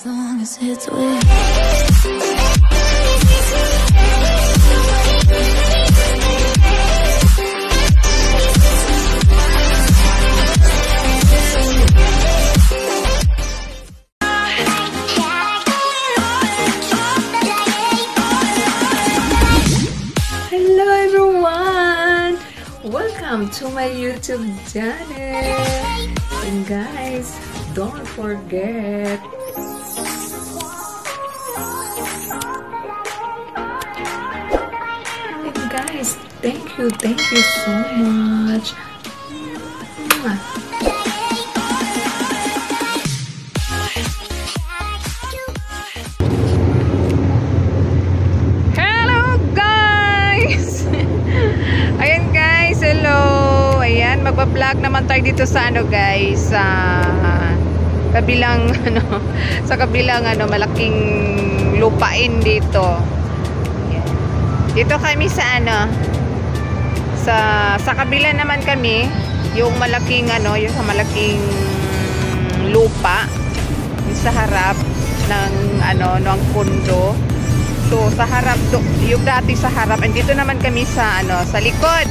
as long as it's with. Hello everyone! Welcome to my YouTube channel! And guys, don't forget and guys, thank you so much. Magpa-vlog naman tayo dito sa guys, sa kabilang sa kabilang malaking lupain dito. Ayan. Dito kami sa sa kabila naman kami, yung malaking yung sa malaking lupa yung sa harap ng ng kondo. So sa harap yung dati sa harap, and dito naman kami sa sa likod.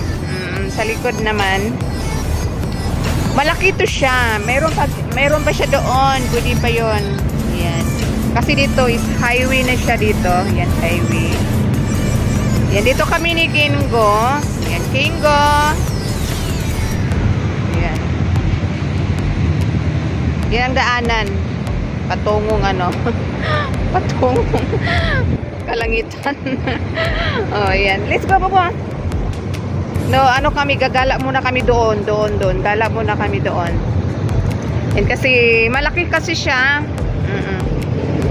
Sa likod naman malaki to siya. Meron pa siya doon. Pwede pa yun. Yan. Kasi dito is highway na siya dito. Yan, highway. Yan, dito kami ni Kingo. Yan, Kingo. Yan. Yan ang daanan. Patungong patungong kalangitan. Oh, yan. Let's go, baba. No, kami, gagala muna kami doon. Gala muna kami doon. Yan, kasi malaki kasi siya.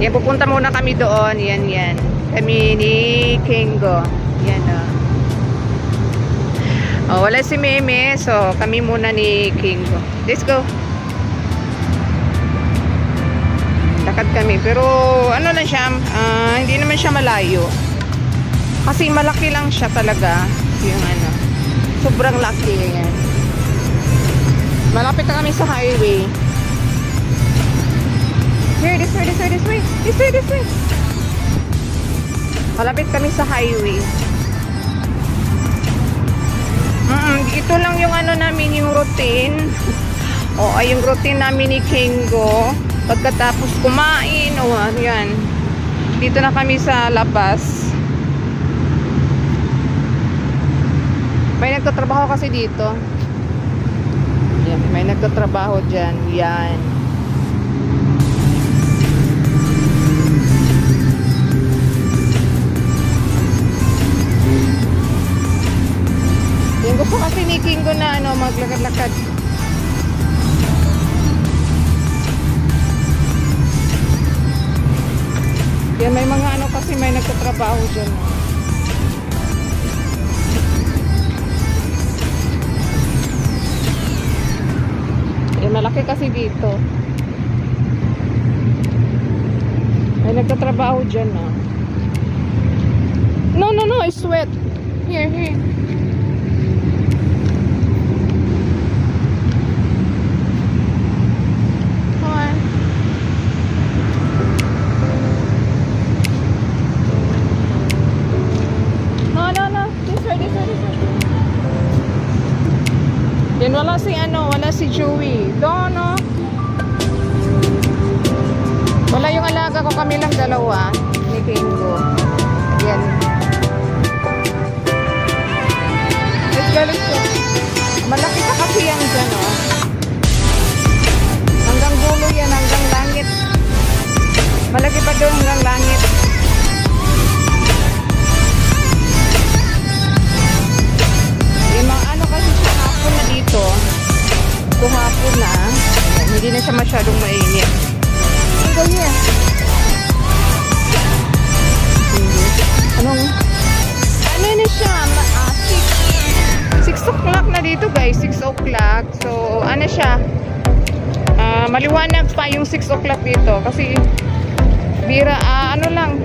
Yan, pupunta muna kami doon. Yan. Kami ni Kingo. Yan, wala si Meme. So, kami muna ni Kingo. Let's go. Lakad kami. Pero, na siya, hindi naman siya malayo. Kasi malaki lang siya talaga. Yung sobrang laki yan. Malapit na kami sa highway. Here, this way. Malapit kami sa highway. Ito lang yung namin, yung routine. Yung routine namin ni Kingo. Pagkatapos kumain, yan. Dito na kami sa labas. May nagtatrabaho kasi dito. Yan, may nagtatrabaho dyan. Yan. Yung gusto kasi ni Kingo na maglakad-lakad. Yan, may mga kasi may nagtatrabaho dyan. Malaki kasi dito. Ay, nagtatrabaho dyan, No, I sweat. Here. Come on. No. This way. Yan, wala si Joey. Dono. Wala yung alaga ko, kami lang dalawa ni Kingo. Yan. Let's go. Malaki pa kasi yan dyan, Hanggang dulo yan, hanggang langit. Malaki pa doon hanggang langit. Yung mga kasi siya hapon na dito. Hapon na, hindi na siya masyadong mainit. Go here. Ano na siya? 6 o'clock na dito guys. 6 o'clock. So, siya? Maliwanag pa yung 6 o'clock dito. Kasi, bira, lang.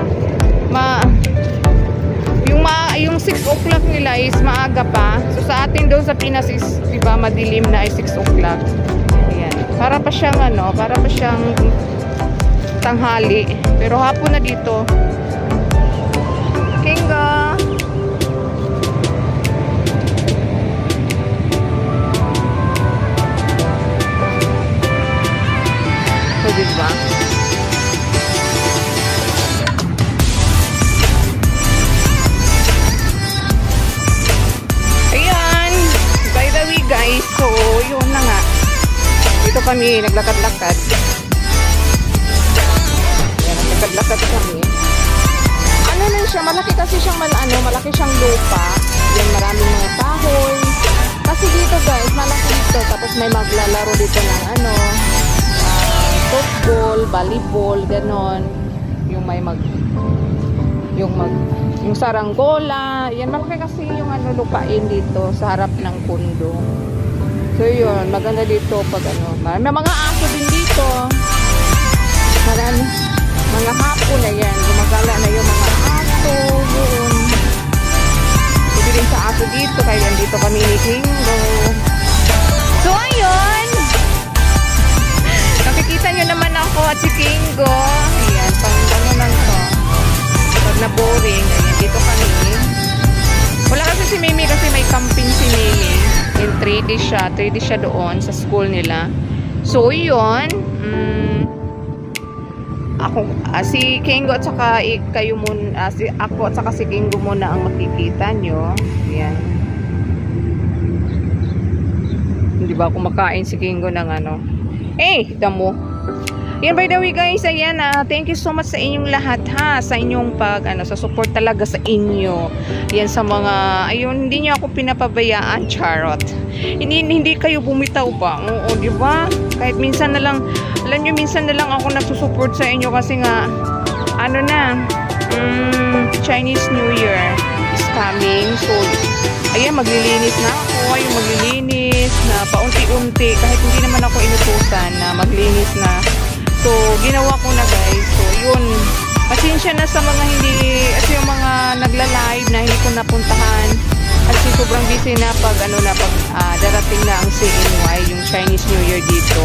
Yung 6 o'clock nila is maaga pa. So, sa atin doon sa Pinas is, diba, madilim na ay 6 o'clock. Ayan. Para pa siyang tanghali. Pero hapon na dito. Kingo! So, diba? Ayan! By the way guys, so yun na nga. Dito kami, naglakad-lakad. Ayan, naglakad-lakad kami. Ano lang siya, malaki kasi siyang malaki siyang lupa. Yan, maraming mga kahoy. Kasi dito guys, malaki dito. Tapos may maglalaro dito ng football, volleyball, ganon. Yung saranggola. Yan, malaki kasi yung lupain dito sa harap ng kondo. So yun, maganda dito pag may mga aso din dito. Marami, mga hapon na yan. Gumagala na yung mga aso. Yun. Pwede din sa aso dito. Kaya yan dito kami ni Kingo. So ayun. Nakikita nyo naman ako at si Kingo. Ayan, pang lang to. Pag na-boring, ayan, dito kami. Wala kasi si Mimi kasi may camping si Mimi. In 3D siya doon sa school nila. So yun, ako, si Kingo at saka kayo muna, ako at saka si Kingo muna ang makikita nyo. Ayan. Hindi ba kumakain si Kingo ng damo. Yan, by the way guys, ayan, thank you so much sa inyong lahat sa inyong sa support talaga sa inyo. Yan sa mga, ayun, hindi niyo ako pinapabayaan, charot. Hindi kayo bumitaw ba? Oo, di ba? Kahit minsan na lang, alam niyo, minsan na lang ako nagsusupport sa inyo kasi nga, Chinese New Year is coming. So, ayan, maglilinis na ako. Ayun, maglilinis na paunti-unti. Kahit hindi naman ako inutusan na maglinis na. So, ginawa ko na guys. So, yun. Pasensya na sa mga yung mga nagla-live na hindi ko napuntahan. Kasi sobrang busy na pag darating na ang CNY, yung Chinese New Year dito.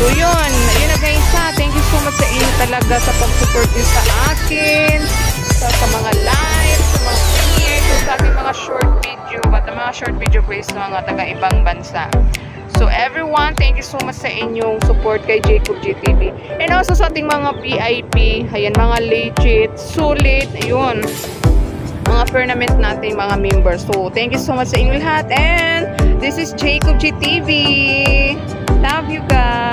So, yun. Ayun na guys Thank you so much sa inyo talaga sa pag-support din sa akin. Sa mga live, sa mga share, sa aking mga short video. At ang mga short video ko is mga taga-ibang bansa. So everyone, thank you so much sa inyong support kay Jacob GTV. And also sa ating mga VIP, ayan, mga legit, sulit, ayun, mga tournament natin, mga members. So thank you so much sa inyong lahat. And this is Jacob GTV. Love you guys.